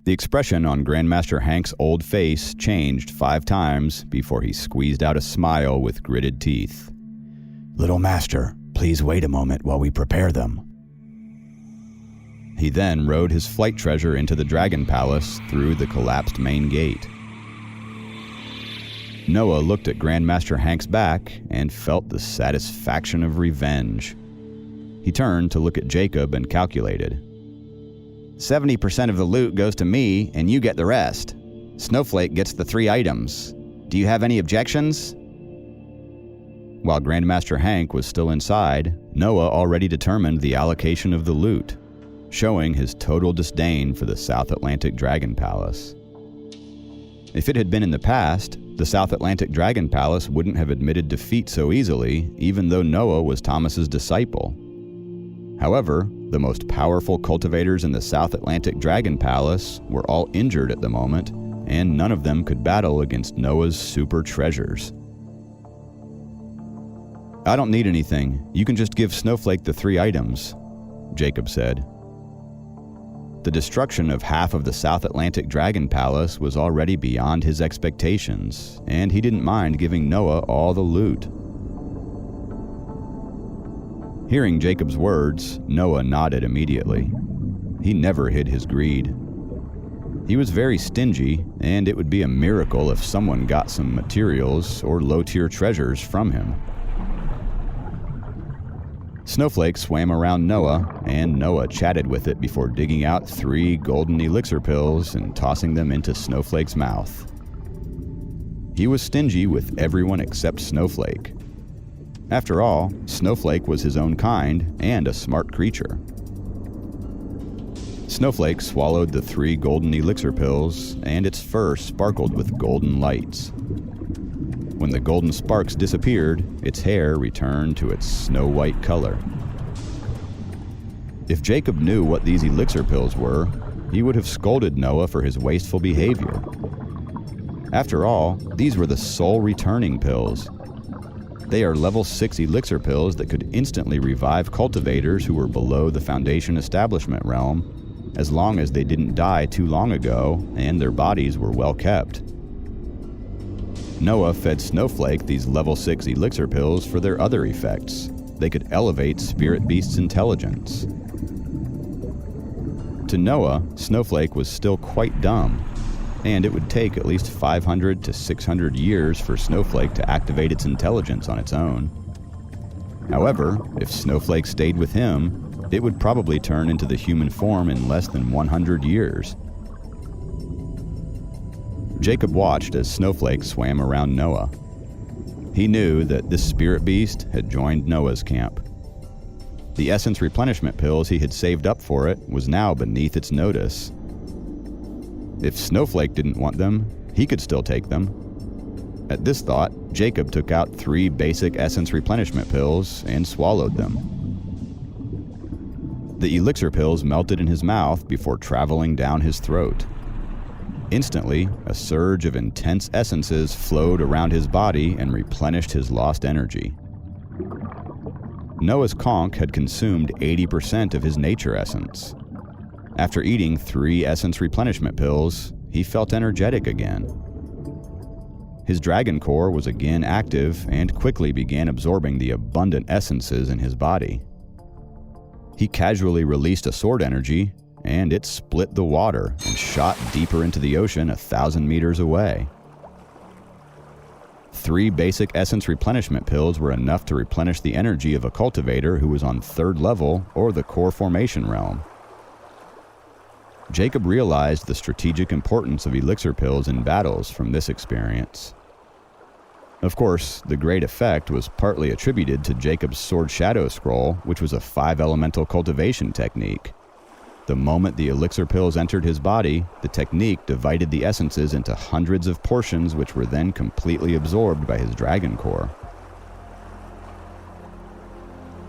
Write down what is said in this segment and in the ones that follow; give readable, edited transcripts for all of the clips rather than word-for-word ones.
The expression on Grandmaster Hank's old face changed 5 times before he squeezed out a smile with gritted teeth. "Little Master, please wait a moment while we prepare them." He then rode his flight treasure into the Dragon Palace through the collapsed main gate. Noah looked at Grandmaster Hank's back and felt the satisfaction of revenge. He turned to look at Jacob and calculated. 70% of the loot goes to me, and you get the rest. Snowflake gets the 3 items. Do you have any objections? While Grandmaster Hank was still inside, Noah already determined the allocation of the loot, showing his total disdain for the South Atlantic Dragon Palace. If it had been in the past, the South Atlantic Dragon Palace wouldn't have admitted defeat so easily, even though Noah was Thomas's disciple. However, the most powerful cultivators in the South Atlantic Dragon Palace were all injured at the moment, and none of them could battle against Noah's super treasures. "I don't need anything. You can just give Snowflake the 3 items," Jacob said. The destruction of half of the South Atlantic Dragon Palace was already beyond his expectations, and he didn't mind giving Noah all the loot. Hearing Jacob's words, Noah nodded immediately. He never hid his greed. He was very stingy, and it would be a miracle if someone got some materials or low-tier treasures from him. Snowflake swam around Noah, and Noah chatted with it before digging out 3 golden elixir pills and tossing them into Snowflake's mouth. He was stingy with everyone except Snowflake. After all, Snowflake was his own kind and a smart creature. Snowflake swallowed the 3 golden elixir pills, and its fur sparkled with golden lights. When the golden sparks disappeared, its hair returned to its snow-white color. If Jacob knew what these elixir pills were, he would have scolded Noah for his wasteful behavior. After all, these were the soul returning pills. They are level 6 elixir pills that could instantly revive cultivators who were below the Foundation establishment realm, as long as they didn't die too long ago and their bodies were well kept. Noah fed Snowflake these level 6 elixir pills for their other effects. They could elevate Spirit Beast's intelligence. To Noah, Snowflake was still quite dumb, and it would take at least 500 to 600 years for Snowflake to activate its intelligence on its own. However, if Snowflake stayed with him, it would probably turn into the human form in less than 100 years. Jacob watched as Snowflake swam around Noah. He knew that this spirit beast had joined Noah's camp. The essence replenishment pills he had saved up for it was now beneath its notice. If Snowflake didn't want them, he could still take them. At this thought, Jacob took out 3 basic essence replenishment pills and swallowed them. The elixir pills melted in his mouth before traveling down his throat. Instantly, a surge of intense essences flowed around his body and replenished his lost energy. Noah's conch had consumed 80% of his nature essence. After eating 3 essence replenishment pills, he felt energetic again. His dragon core was again active and quickly began absorbing the abundant essences in his body. He casually released a sword energy, and it split the water and shot deeper into the ocean 1,000 meters away. 3 basic essence replenishment pills were enough to replenish the energy of a cultivator who was on 3rd level or the core formation realm. Jacob realized the strategic importance of elixir pills in battles from this experience. Of course, the great effect was partly attributed to Jacob's Sword Shadow Scroll, which was a 5-elemental cultivation technique. The moment the elixir pills entered his body, the technique divided the essences into hundreds of portions which were then completely absorbed by his dragon core.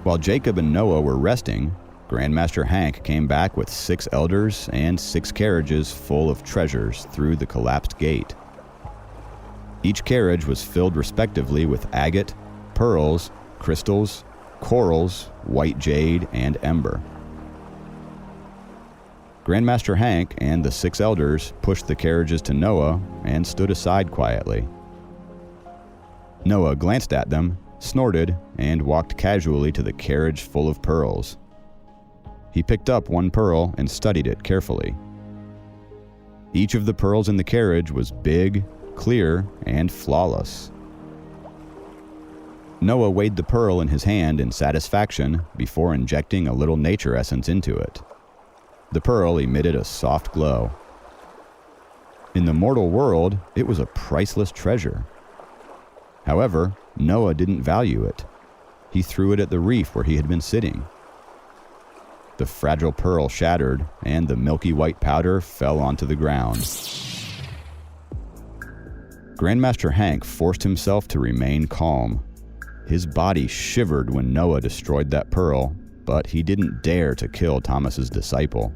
While Jacob and Noah were resting, Grandmaster Hank came back with 6 elders and 6 carriages full of treasures through the collapsed gate. Each carriage was filled respectively with agate, pearls, crystals, corals, white jade, and ember. Grandmaster Hank and the 6 elders pushed the carriages to Noah and stood aside quietly. Noah glanced at them, snorted, and walked casually to the carriage full of pearls. He picked up one pearl and studied it carefully. Each of the pearls in the carriage was big, clear, and flawless. Noah weighed the pearl in his hand in satisfaction before injecting a little nature essence into it. The pearl emitted a soft glow. In the mortal world, it was a priceless treasure. However, Noah didn't value it. He threw it at the reef where he had been sitting. The fragile pearl shattered, and the milky white powder fell onto the ground. Grandmaster Hank forced himself to remain calm. His body shivered when Noah destroyed that pearl, but he didn't dare to kill Thomas's disciple.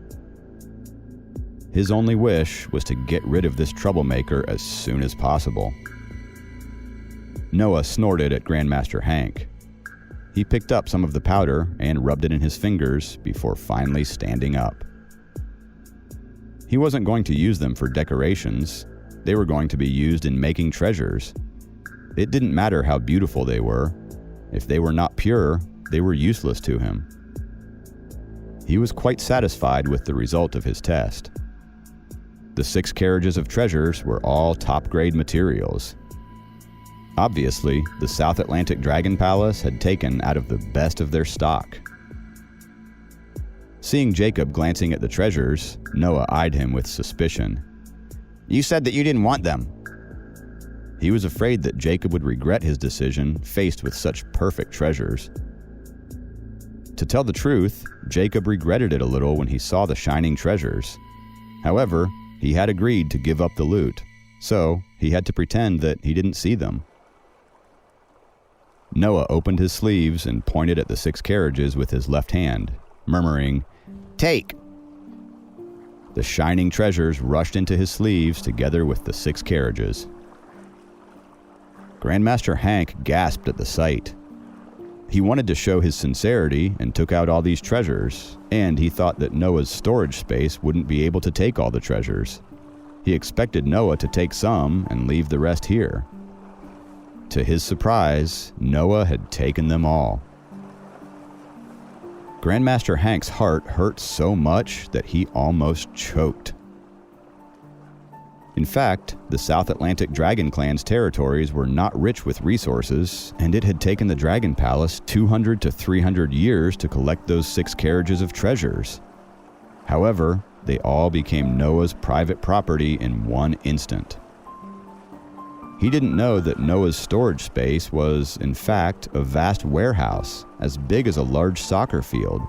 His only wish was to get rid of this troublemaker as soon as possible. Noah snorted at Grandmaster Hank. He picked up some of the powder and rubbed it in his fingers before finally standing up. He wasn't going to use them for decorations. They were going to be used in making treasures. It didn't matter how beautiful they were. If they were not pure, they were useless to him. He was quite satisfied with the result of his test. The 6 carriages of treasures were all top-grade materials. Obviously, the South Atlantic Dragon Palace had taken out of the best of their stock. Seeing Jacob glancing at the treasures, Noah eyed him with suspicion. You said that you didn't want them. He was afraid that Jacob would regret his decision faced with such perfect treasures. To tell the truth, Jacob regretted it a little when he saw the shining treasures. However, he had agreed to give up the loot, so he had to pretend that he didn't see them. Noah opened his sleeves and pointed at the 6 carriages with his left hand, murmuring, "Take!" The shining treasures rushed into his sleeves together with the 6 carriages. Grandmaster Hank gasped at the sight. He wanted to show his sincerity and took out all these treasures, and he thought that Noah's storage space wouldn't be able to take all the treasures. He expected Noah to take some and leave the rest here. To his surprise, Noah had taken them all. Grandmaster Hank's heart hurt so much that he almost choked. In fact, the South Atlantic Dragon Clan's territories were not rich with resources, and it had taken the Dragon Palace 200 to 300 years to collect those 6 carriages of treasures. However, they all became Noah's private property in one instant. He didn't know that Noah's storage space was, in fact, a vast warehouse, as big as a large soccer field.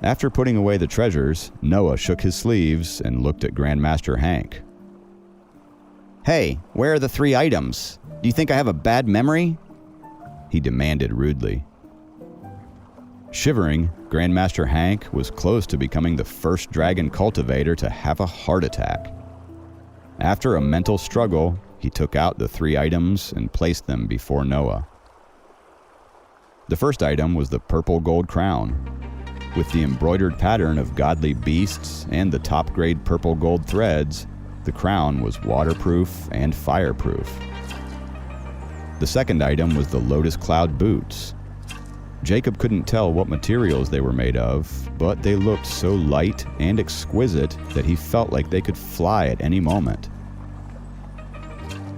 After putting away the treasures, Noah shook his sleeves and looked at Grandmaster Hank. "Hey, where are the 3 items? Do you think I have a bad memory?" he demanded rudely. Shivering, Grandmaster Hank was close to becoming the first dragon cultivator to have a heart attack. After a mental struggle, he took out the 3 items and placed them before Noah. The first item was the purple gold crown. With the embroidered pattern of godly beasts and the top-grade purple gold threads, the crown was waterproof and fireproof. The second item was the Lotus Cloud boots. Jacob couldn't tell what materials they were made of, but they looked so light and exquisite that he felt like they could fly at any moment.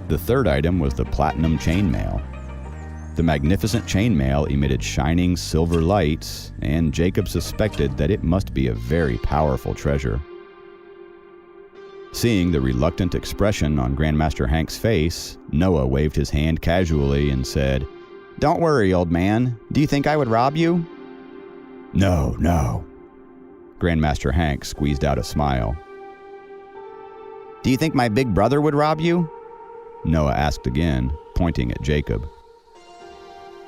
The third item was the platinum chainmail. The magnificent chainmail emitted shining silver lights, and Jacob suspected that it must be a very powerful treasure. Seeing the reluctant expression on Grandmaster Hank's face, Noah waved his hand casually and said, "Don't worry, old man. Do you think I would rob you?" No, no. Grandmaster Hank squeezed out a smile. "Do you think my big brother would rob you?" Noah asked again, pointing at Jacob.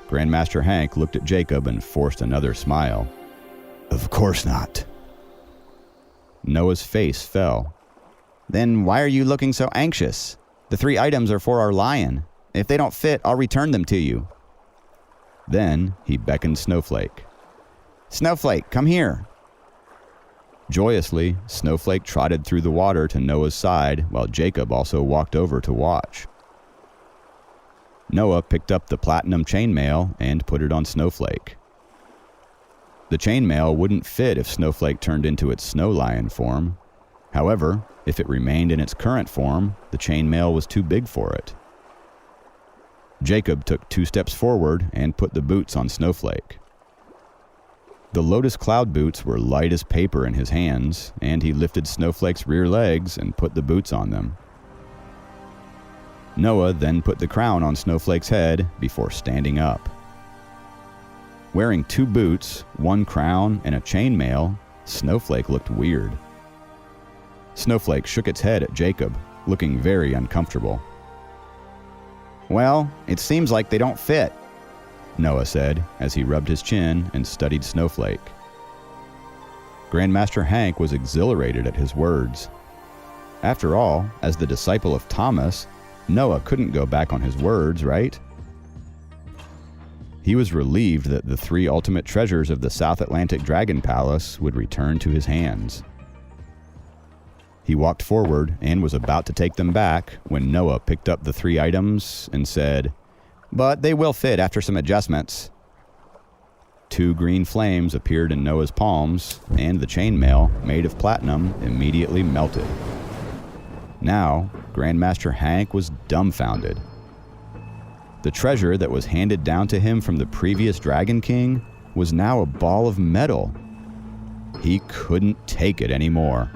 Grandmaster Hank looked at Jacob and forced another smile. Of course not. Noah's face fell. "Then why are you looking so anxious? The 3 items are for our lion. If they don't fit, I'll return them to you." Then he beckoned Snowflake. "Snowflake, come here." Joyously, Snowflake trotted through the water to Noah's side while Jacob also walked over to watch. Noah picked up the platinum chainmail and put it on Snowflake. The chainmail wouldn't fit if Snowflake turned into its snow lion form. However, if it remained in its current form, the chainmail was too big for it. Jacob took 2 steps forward and put the boots on Snowflake. The Lotus Cloud boots were light as paper in his hands, and he lifted Snowflake's rear legs and put the boots on them. Noah then put the crown on Snowflake's head before standing up. Wearing 2 boots, 1 crown, and a chainmail, Snowflake looked weird. Snowflake shook its head at Jacob, looking very uncomfortable. Well, it seems like they don't fit, Noah said as he rubbed his chin and studied Snowflake. Grandmaster Hank was exhilarated at his words. After all, as the disciple of Thomas, Noah couldn't go back on his words, right? He was relieved that the 3 ultimate treasures of the South Atlantic Dragon Palace would return to his hands. He walked forward and was about to take them back when Noah picked up the 3 items and said, "But they will fit after some adjustments." 2 green flames appeared in Noah's palms, and the chainmail, made of platinum, immediately melted. Now, Grandmaster Hank was dumbfounded. The treasure that was handed down to him from the previous Dragon King was now a ball of metal. He couldn't take it anymore.